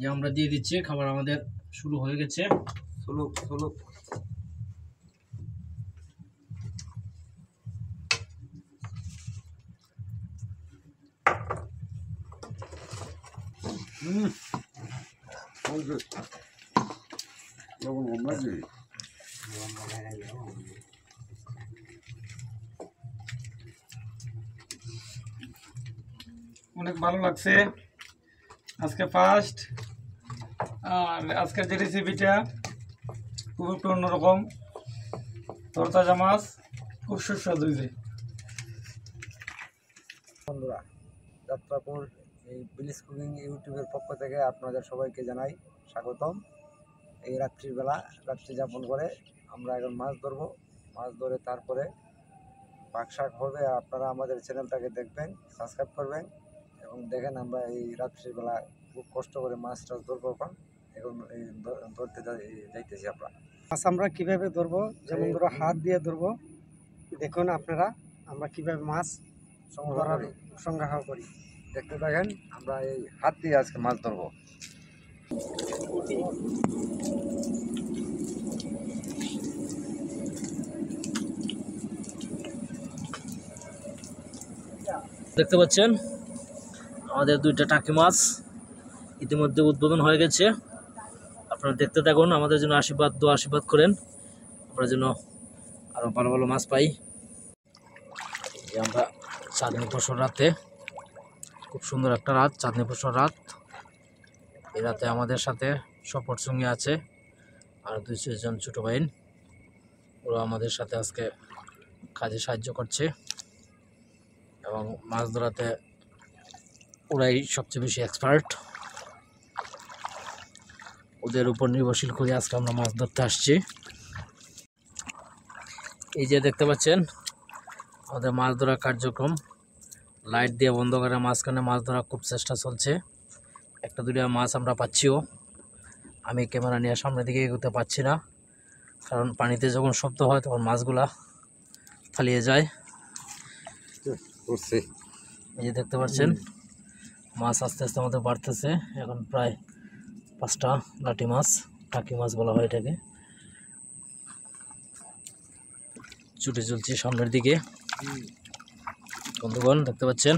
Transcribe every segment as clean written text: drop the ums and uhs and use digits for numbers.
যে আমরা দিয়ে দিচ্ছি, খাবার আমাদের শুরু হয়ে গেছে। অনেক ভালো লাগছে আজকে ফার্স্ট। আর আজকের যে রেসিপিটা খুব একটু অন্যরকম, তরতাজা মাছ, খুব সুস্বাদু হয়েছে। বন্ধুরা, যাত্রাপুর এই ভিলেজ কুকিং ইউটিউবের পক্ষ থেকে আপনাদের সবাইকে জানাই স্বাগতম। এই রাত্রি যাপন করে আমরা এখন মাছ ধরবো। মাছ ধরে তারপরে পাকশাক হবে। আপনারা আমাদের চ্যানেলটাকে দেখবেন, সাবস্ক্রাইব করবেন এবং দেখেন আমরা এই রাত্রিবেলা খুব কষ্ট করে মাছ টাছ ধরবো। এখন এই ধরতে যাইতেছি আমরা। মাছ আমরা কীভাবে ধরবো, যেমন ধরো হাত দিয়ে ধরবো। দেখুন আপনারা আমরা কীভাবে মাছ সংগ্রহ করি দেখতে থাকেন। আমরা এই হাত দিয়ে আজকে মাছ ধরবো। দেখতে পাচ্ছেন আমাদের দুইটা টাকি মাছ ইতিমধ্যে উদ্বোধন হয়ে গেছে। আপনারা দেখতে থাকুন, আমাদের জন্য আশীর্বাদ করেন, আমরা যেন আরো ভালো ভালো মাছ পাই। আমরা চাঁদনী পরশুর রাতে, খুব সুন্দর একটা রাত, চাঁদনী পরশুর রাত। এই রাতে আমাদের সাথে সফর সঙ্গী আছে আর 200 জন ছোট ভাই, ওরা আমাদের সাথে আজকে কাজে সাহায্য করছে এবং মাছ ধরাতে ওরাই সবচেয়ে বেশি এক্সপার্ট। ওদের উপর নির্ভরশীল করে আজকে আমরা মাছ ধরতে আসছি। এই যে দেখতে পাচ্ছেন আমাদের মাছ ধরার কার্যক্রম, লাইট দিয়ে বন্ধ করে মাঝখানে মাছ ধরার খুব চেষ্টা চলছে। একটা দুটো মাছ আমরা পাচ্ছিও। আমি ক্যামেরা নিয়ে সামনের দিকে এগোতে পারছি না, কারণ পানিতে যখন শব্দ হয় তখন মাছগুলা ফালিয়ে যায়। এই যে দেখতে পাচ্ছেন মাছ আস্তে আস্তে আমাদের বাড়তেছে। এখন প্রায় 5টা লাঠি মাছ, টাকি মাছ বলা হয় এটাকে, ছুটে চলছে সামনের দিকে। বন্ধুগণ দেখতে পাচ্ছেন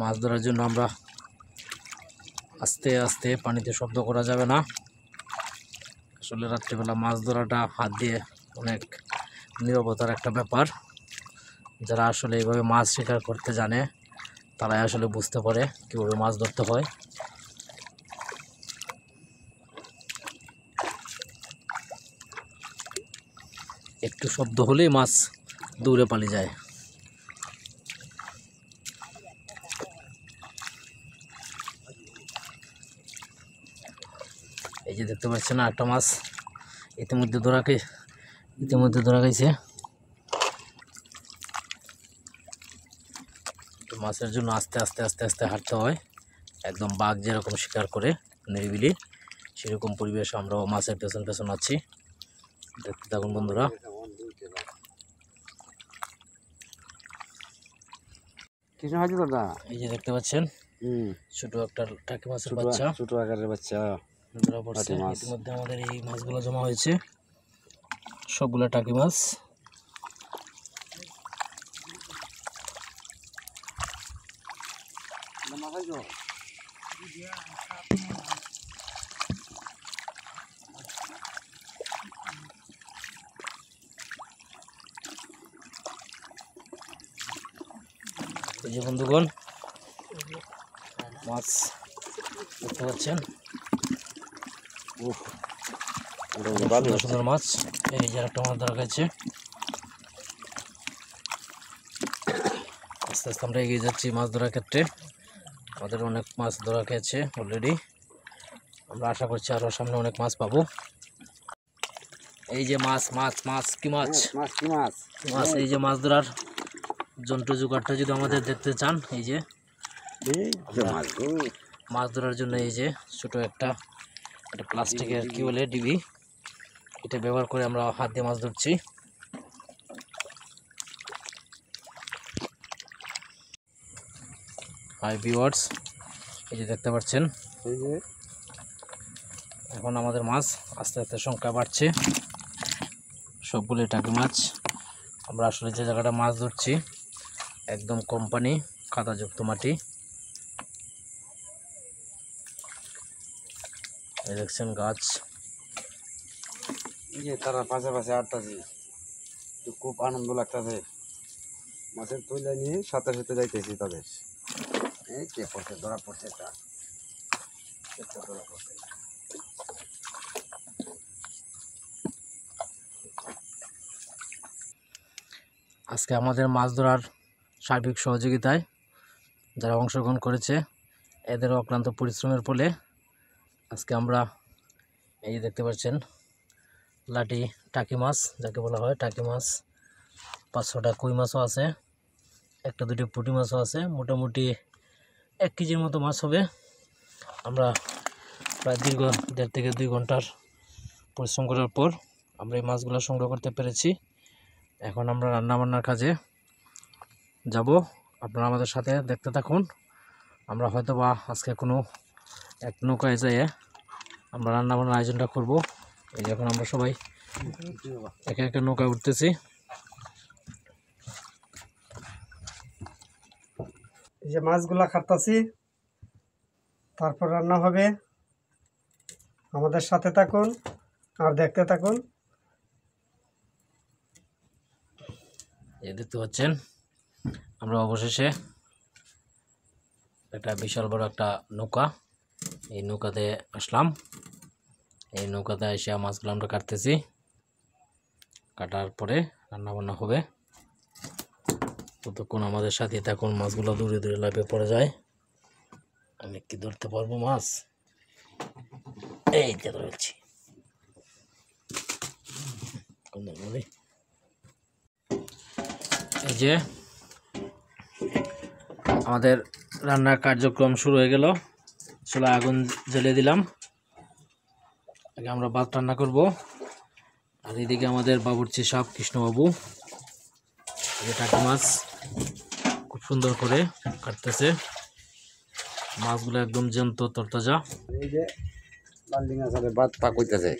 মাছ ধরার জন্য আমরা আস্তে আস্তে, পানিতে শব্দ করা যাবে না। আসলে রাত্রিবেলা মাছ ধরাটা হাত দিয়ে অনেক নীরবতার একটা ব্যাপার। যারা আসলে এইভাবে মাছ শিকার করতে জানে তারাই আসলে বুঝতে পারে কীভাবে মাছ ধরতে হয়। একটু শব্দ হলেই মাছ দৌড়ে পালিয়ে যায়। এই যে দেখতে পাচ্ছেন একটা মাছ ইতিমধ্যে ধরা গেছে। মাছের জন্য আস্তে আস্তে আস্তে আস্তে হাঁটতে হয়, একদম বাঘ যেরকম শিকার করে নিরিবিলি, সেরকম পরিবেশ আমরাও মাছের পেছন পেছন আছি। দেখতে থাকুন বন্ধুরা। এই যে দেখতে পাচ্ছেন ছোট একটা টাকি মাছের বাচ্চা, ছোট আকারের বাচ্চা ধরা পড়ছে। ইতিমধ্যে আমাদের এই মাছগুলো জমা হয়েছে, সবগুলা টাকি মাছ। এই যে বন্ধুগণ মাছ দেখতে পাচ্ছেন, সুন্দর সুন্দর মাছ। এই যে একটা মাছ ধরা গেছে। আস্তে আস্তে আমরা এগিয়ে যাচ্ছি মাছ ধরার ক্ষেত্রে। আমাদের অনেক মাছ ধরা খেয়েছে অলরেডি, আমরা আশা করছি আরো সামনে অনেক মাছ পাবো। এই যে মাছ কি মাছ, এই যে মাছ ধরার যন্ত্র জোগাড়টা যদি আমাদের দেখতে চান, এই যে মাছ ধরার জন্য এই যে ছোট একটা প্লাস্টিকের কি বলে ডিবি, এটা ব্যবহার করে আমরা হাত দিয়ে মাছ ধরছি। হাই ভিউয়ার্স, এই যে দেখতে পাচ্ছেন এই যে এখন আমাদের মাছ আস্তে আস্তে সংখ্যা বাড়ছে, সবগুলো টাকি মাছ। আমরা আসলে যে জায়গাটা মাছ ধরছি একদম কোম্পানি কাদাযুক্ত মাটি। এই দেখছেন গাছ, এই যে তারা পাশাপাশি আটটাছি, খুব আনন্দ লাগতেছে। মাছের তৈলা নিয়ে সাথে সাথে যাইতেছি তাদের। এই কে পড়ছে, ধরা পড়ছে একটা ধরা পড়ছে। আজকে আমাদের মাছ ধরার সার্বিক সহযোগিতায় যারা অংশগ্রহণ করেছে এদের অক্লান্ত পরিশ্রমের ফলে আজকে আমরা এই যে দেখতে পাচ্ছেন লাটি টাকি মাছ যাকে বলা হয় টাকি মাছ, 5-6টা কই মাছও আছে, একটা দুটি পুঁটি মাছও আছে, মোটামুটি 1 কেজির মতো মাছ হবে। আমরা প্রায় দীর্ঘ 1.5 থেকে 2 ঘন্টার পরিশ্রম করার পর আমরা এই মাছগুলো সংগ্রহ করতে পেরেছি। এখন আমরা রান্নাবান্নার কাজে যাব, আপনারা আমাদের সাথে দেখতে থাকুন। আমরা হয়তো বা আজকে কোনো এক নৌকায় যেয়ে আমরা রান্নাবান্নার আয়োজনটা করব। এই যে এখন আমরা সবাই একে একে নৌকায় উঠতেছি। এই যে মাছগুলা কাটতাছি, তারপর রান্না হবে। আমাদের সাথে থাকুন আর দেখতে থাকুন। এই দেখতে পাচ্ছেন আমরা অবশেষে একটা বিশাল বড় একটা নৌকা, এই নৌকাতে আসলাম। এই নৌকাতে এসে মাছগুলো আমরা কাটতেছি, কাটার পরে রান্নাবান্না হবে। ততক্ষণ আমাদের সাথে থাকুন, মাছগুলো দূরে দূরে লাফে পড়ে যায়। আমি কি ধরতে পারবো মাছ? এই যে ধরেছি। এই যে আমাদের রান্নার কার্যক্রম শুরু হয়ে গেল। চুলায় আগুন জ্বালিয়ে দিলাম, আগে আমরা ভাত রান্না করব। আর এদিকে আমাদের বাবুর্চি সাহেব কৃষ্ণবাবু এই টাকি মাছ খুব সুন্দর করে কাটতেছে। মাছগুলো একদম জ্যান্ত তরতাজা। এই যে বাল্ডিং আসারে ভাত পাক হইতেছে,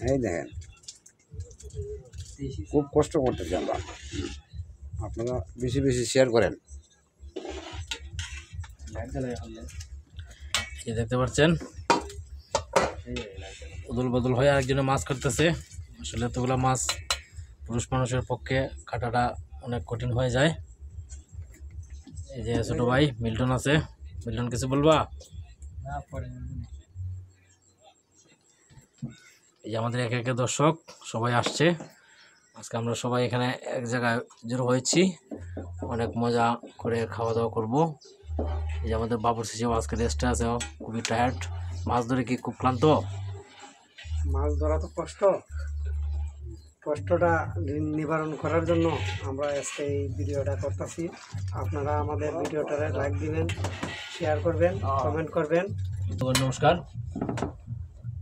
এই দেখেন খুব কষ্ট করতেছি আমরা। আপনারা বেশি বেশি শেয়ার করেন। এই দেখতে পাচ্ছেন উদল বদল হয়ে আরেকজনে মাছ কাটতেছে। আসলে এতগুলো মাছ পুরুষ মানুষের পক্ষে কাটাটা অনেক কঠিন হয়ে যায়। এই যে ছোট ভাই মিল্টন আছে, মিল্টন কিছু বলবা? এই যে আমাদের একে একে দর্শক সবাই আসছে। আজকে আমরা সবাই এখানে এক জায়গায় জড়ো হয়েছি, অনেক মজা করে খাওয়া দাওয়া করব। এই যে আমাদের বাবুর্চি সাহেব আজকে রেস্টে আছে, খুবই টায়ার্ড। মাছ ধরে কি খুব ক্লান্ত? মাছ ধরা তো কষ্টটা নিবারণ করার জন্য আমরা আজকে এই ভিডিওটা করতেছি। আপনারা আমাদের ভিডিওটারে লাইক দিবেন, শেয়ার করবেন, কমেন্ট করবেন। নমস্কার।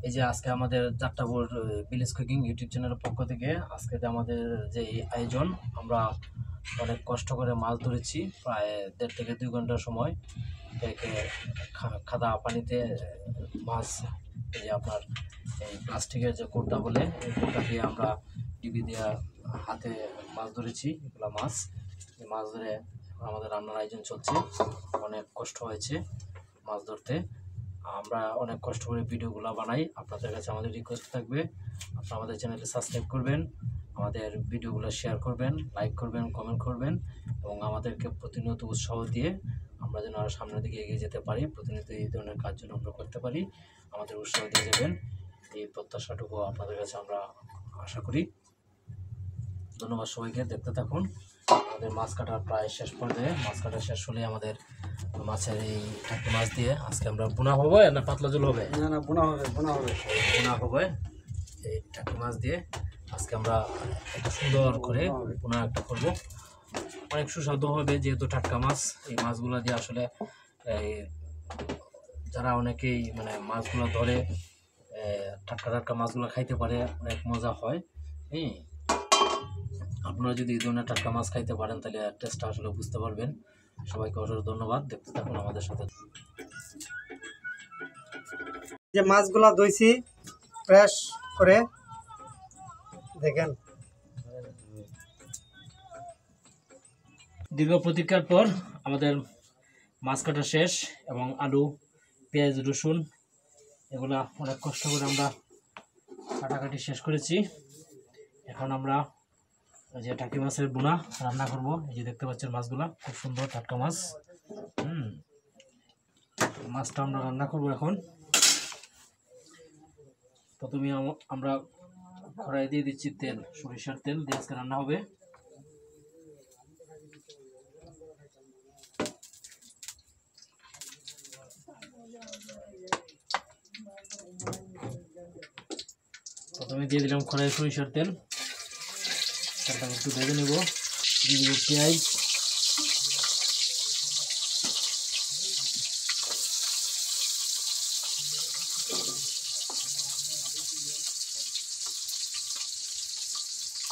এই যে আজকে আমাদের যাত্রাপুর ভিলেজ কুকিং ইউটিউব চ্যানেলের পক্ষ থেকে আজকে আমাদের যে আয়োজন, আমরা অনেক কষ্ট করে মাছ ধরেছি, প্রায় 1.5 থেকে 2 ঘন্টার সময়। একে খাদা পানিতে মাছ, এই যে আপনার এই প্লাস্টিকের যে কোটা বলে, এই কোটা দিয়ে আমরা ডিবি দিয়ে হাতে মাছ ধরেছি। এগুলো মাছ, এই মাছ ধরে আমাদের রান্নার আয়োজন চলছে। অনেক কষ্ট হয়েছে মাছ ধরতে, আমরা অনেক কষ্ট করে ভিডিওগুলো বানাই। আপনাদের কাছে আমাদের রিকোয়েস্ট থাকবে, আপনারা আমাদের চ্যানেলটি সাবস্ক্রাইব করবেন, আমাদের ভিডিওগুলো শেয়ার করবেন, লাইক করবেন, কমেন্ট করবেন এবং আমাদেরকে প্রতিনিয়ত উৎসাহ দিয়ে আমরা যেন আরও সামনের দিকে এগিয়ে যেতে পারি, প্রতিনিয়ত এই ধরনের কাজ যেন আমরা করতে পারি, আমাদের উৎসাহ দিয়ে যাবেন, এই প্রত্যাশাটুকু আপনাদের কাছে আমরা আশা করি। ধন্যবাদ সবাইকে, দেখতে থাকুন। আমাদের মাছ কাটার প্রায় শেষ পর্যায়ে, মাছ কাটা শেষ হলে আমাদের মাছের এই টাকি মাছ দিয়ে আজকে আমরা বোনা হবে না পাতলা ঝোল হবে? না বোনা হবে বোনা হবে। এই টাকি মাছ দিয়ে আজকে আমরা একটু সুন্দর করে বোনা একটা করবো, অনেক সুস্বাদু হবে যেহেতু টাটকা মাছ। এই মাছগুলো দিয়ে আসলে যারা অনেকেই মানে মাছগুলো ধরে টাটকা টাটকা মাছগুলো খাইতে পারে, অনেক মজা হয়। আপনারা যদি এই ধরনের টাটকা মাছ খাইতে পারেন তাহলে টেস্টটা আসলে বুঝতে পারবেন। সবাইকে অসংখ্য ধন্যবাদ, দেখতে থাকুন আমাদের সাথে। যে মাছগুলা ধুইছি ফ্রেশ করে, দেখেন দীর্ঘ প্রতীক্ষার পর আমাদের মাছ কাটা শেষ এবং আলু, পেঁয়াজ, রসুন এগুলা অনেক কষ্ট করে আমরা কাটাকাটি শেষ করেছি। এখন আমরা এই যে টাকি মাছের বোনা রান্না করব। এই যে দেখতে পাচ্ছেন মাছগুলা খুব সুন্দর টাটকা মাছ। মাছটা আমরা রান্না করব এখন। প্রথমে আমরা কড়াই দিয়ে দিচ্ছি তেল, সরিষার তেল দিয়ে আজকে রান্না হবে। প্রথমে দিয়ে দিলাম কড়াই সরিষার তেল, তেলটাকে একটু ভেজে নেব। দিয়ে দেবো পেঁয়াজ,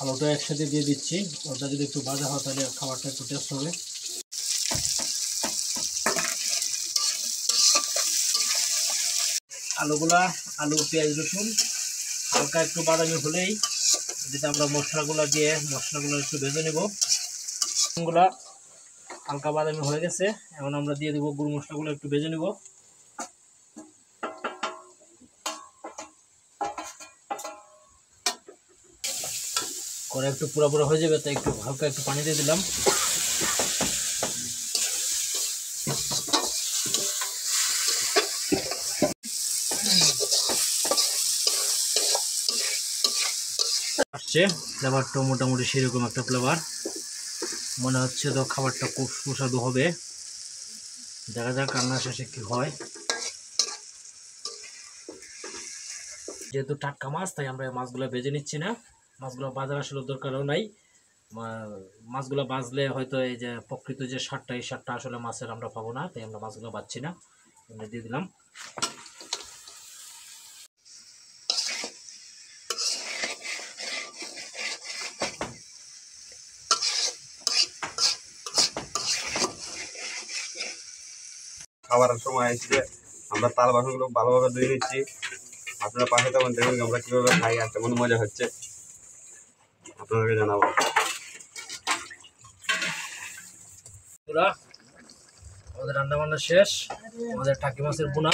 আলুটা একসাথে দিয়ে দিচ্ছি। ওটা যদি একটু ভাজা হয় তাহলে খাবারটা একটু টেস্ট হবে। আলু, পেঁয়াজ, রসুন হালকা একটু বাদামি হলেই যেটা আমরা মশলাগুলো একটু ভেজে নেব। গুলা হালকা বাদামি হয়ে গেছে, এখন আমরা দিয়ে দেবো গুঁড়ো মশলাগুলো একটু ভেজে নেব। করে একটু পুরো হয়ে যাবে, তাই একটু হালকা একটু পানি দিয়ে দিলাম। আসছে ফ্লেভারটা মোটামুটি সেরকম একটা ফ্লেভার মনে হচ্ছে, তো খাবারটা খুব সুস্বাদু হবে। দেখা যাক রান্না শেষে কি হয়। যেহেতু টাটকা মাছ তাই আমরা মাছগুলো ভেজে নিচ্ছি না। মাছগুলো বাজার আসলে দরকারও নাই। মাছগুলো বাজলে হয়তো এই যে প্রকৃত যে স্বাদটা, এই স্বাদটা আসলে মাছের আমরা পাবো না, তাই আমরা মাছগুলো বাজছি না। আমরা দিয়ে দিলাম। খাবারের সময় এসে আমরা তাল বাসনগুলো ভালোভাবে ধুয়ে নিচ্ছি। আপনারা পাশে তখন দেখুন আমরা কীভাবে খাই আর কেমন মজা হচ্ছে আপনাদেরকে জানাবো। আমাদের রান্না বান্না শেষ। আমাদের টাকি মাছের বোনা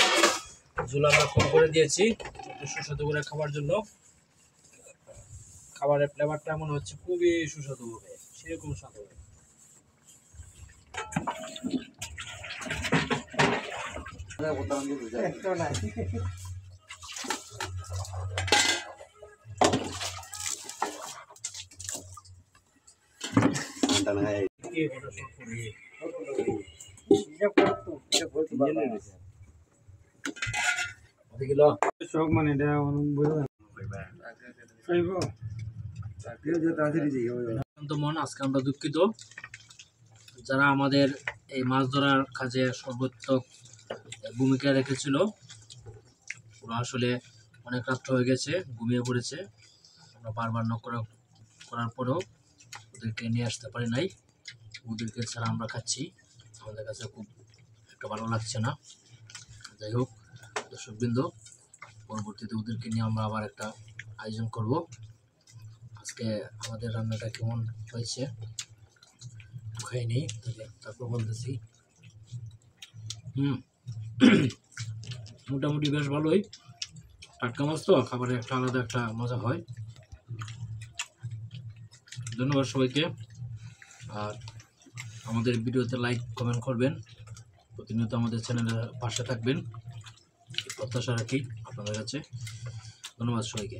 ঝোল আমরা কম করে দিয়েছি একটু সুস্বাদু করে খাবার জন্য। খাবারের ফ্লেভারটা মনে হচ্ছে খুবই সুস্বাদু হবে, সেরকম স্বাদ হবে। সব মানে এটা মন আজকে আমরা দুঃখিত, যারা আমাদের এই মাছ ধরার কাজে সর্বোত্তক ভূমিকা রেখেছিল ওরা আসলে অনেক রাত্র হয়ে গেছে, ঘুমিয়ে পড়েছে। আমরা বারবার নক করার পরেও ওদেরকে নিয়ে আসতে পারি নাই। ওদেরকে ছাড়া আমরা খাচ্ছি, আমাদের কাছে খুব একটা ভালো লাগছে না। যাই হোক দর্শকবৃন্দ, পরবর্তীতে ওদেরকে নিয়ে আমরা আবার একটা আয়োজন করব। আজকে আমাদের রান্নাটা কেমন হয়েছে খাই নেই, তারপর বলতেছি। মোটামুটি বেশ ভালোই, টাটকা মাছ তো খাবারের একটা আলাদা একটা মজা হয়। ধন্যবাদ সবাইকে। আর আমাদের ভিডিওতে লাইক কমেন্ট করবেন, প্রতিনিয়ত আমাদের চ্যানেলের পাশে থাকবেন, প্রত্যাশা রাখি আপনাদের কাছে। ধন্যবাদ সবাইকে।